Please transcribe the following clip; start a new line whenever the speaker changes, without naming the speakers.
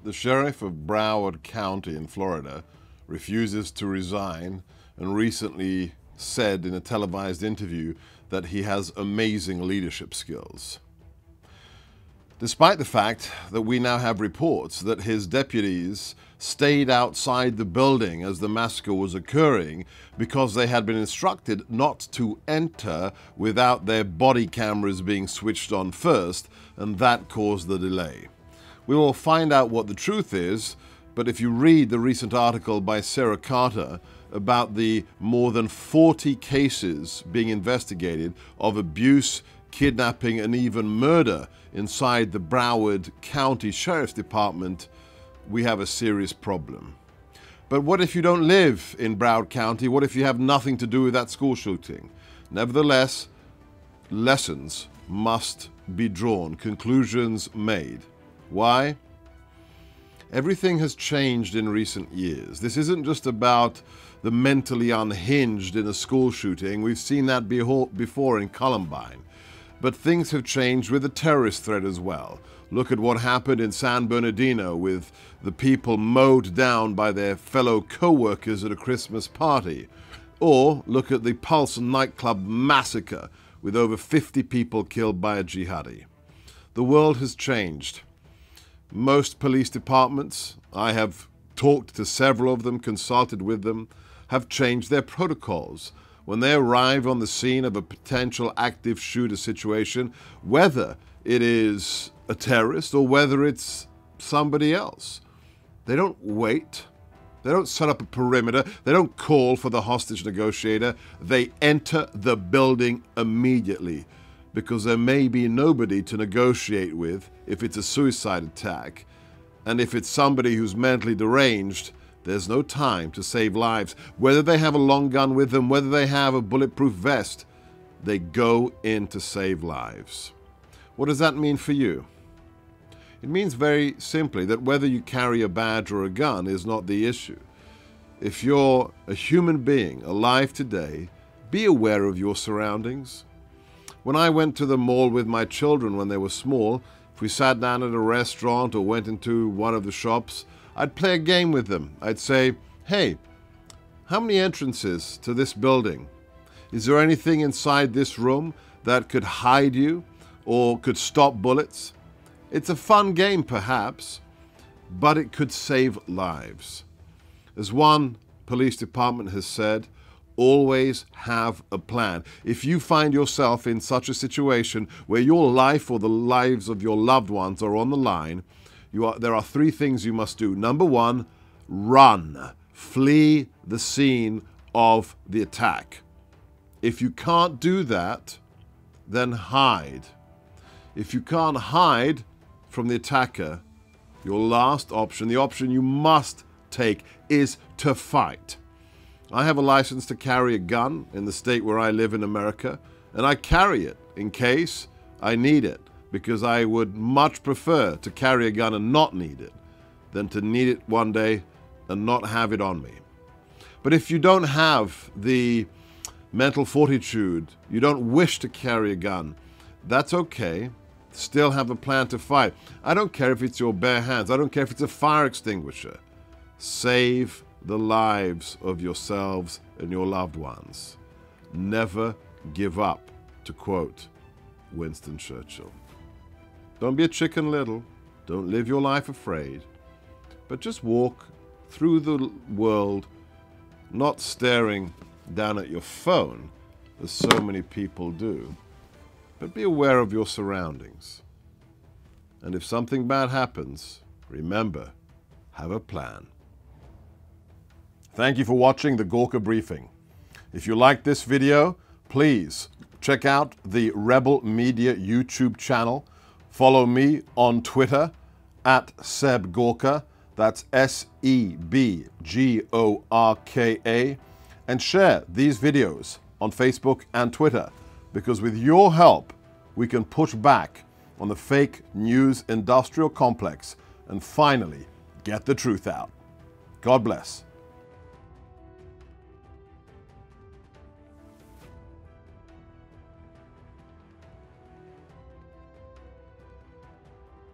The sheriff of Broward County in Florida refuses to resign and recently said in a televised interview that he has amazing leadership skills. Despite the fact that we now have reports that his deputies stayed outside the building as the massacre was occurring because they had been instructed not to enter without their body cameras being switched on first, and that caused the delay. We will find out what the truth is, but if you read the recent article by Sarah Carter about the more than 40 cases being investigated of abuse, kidnapping, and even murder inside the Broward County Sheriff's Department, we have a serious problem. But what if you don't live in Broward County? What if you have nothing to do with that school shooting? Nevertheless, lessons must be drawn, conclusions made. Why? Everything has changed in recent years. This isn't just about the mentally unhinged in a school shooting. We've seen that before in Columbine. But things have changed with the terrorist threat as well. Look at what happened in San Bernardino with the people mowed down by their fellow co-workers at a Christmas party. Or look at the Pulse nightclub massacre with over 50 people killed by a jihadi. The world has changed. Most police departments, I have talked to several of them, consulted with them, have changed their protocols. When they arrive on the scene of a potential active shooter situation, whether it is a terrorist or whether it's somebody else, they don't wait. They don't set up a perimeter. They don't call for the hostage negotiator. They enter the building immediately because there may be nobody to negotiate with if it's a suicide attack. And if it's somebody who's mentally deranged, there's no time to save lives. Whether they have a long gun with them, whether they have a bulletproof vest, they go in to save lives. What does that mean for you? It means very simply that whether you carry a badge or a gun is not the issue. If you're a human being alive today, be aware of your surroundings. When I went to the mall with my children when they were small, if we sat down at a restaurant or went into one of the shops, I'd play a game with them. I'd say, hey, how many entrances to this building? Is there anything inside this room that could hide you or could stop bullets? It's a fun game, perhaps, but it could save lives. As one police department has said, always have a plan. If you find yourself in such a situation where your life or the lives of your loved ones are on the line, there are three things you must do. Number one, run. Flee the scene of the attack. If you can't do that, then hide. If you can't hide from the attacker, your last option, the option you must take, is to fight. I have a license to carry a gun in the state where I live in America, and I carry it in case I need it, because I would much prefer to carry a gun and not need it than to need it one day and not have it on me. But if you don't have the mental fortitude, you don't wish to carry a gun, that's okay. Still have a plan to fight. I don't care if it's your bare hands. I don't care if it's a fire extinguisher. Save the lives of yourselves and your loved ones. Never give up, to quote Winston Churchill. Don't be a Chicken Little. Don't live your life afraid. But just walk through the world, not staring down at your phone, as so many people do. But be aware of your surroundings. And if something bad happens, remember, have a plan. Thank you for watching the Gorka Briefing. If you liked this video, please check out the Rebel Media YouTube channel. Follow me on Twitter at Seb Gorka, that's SEBGORKA, and share these videos on Facebook and Twitter, because with your help, we can push back on the fake news industrial complex and finally get the truth out. God bless.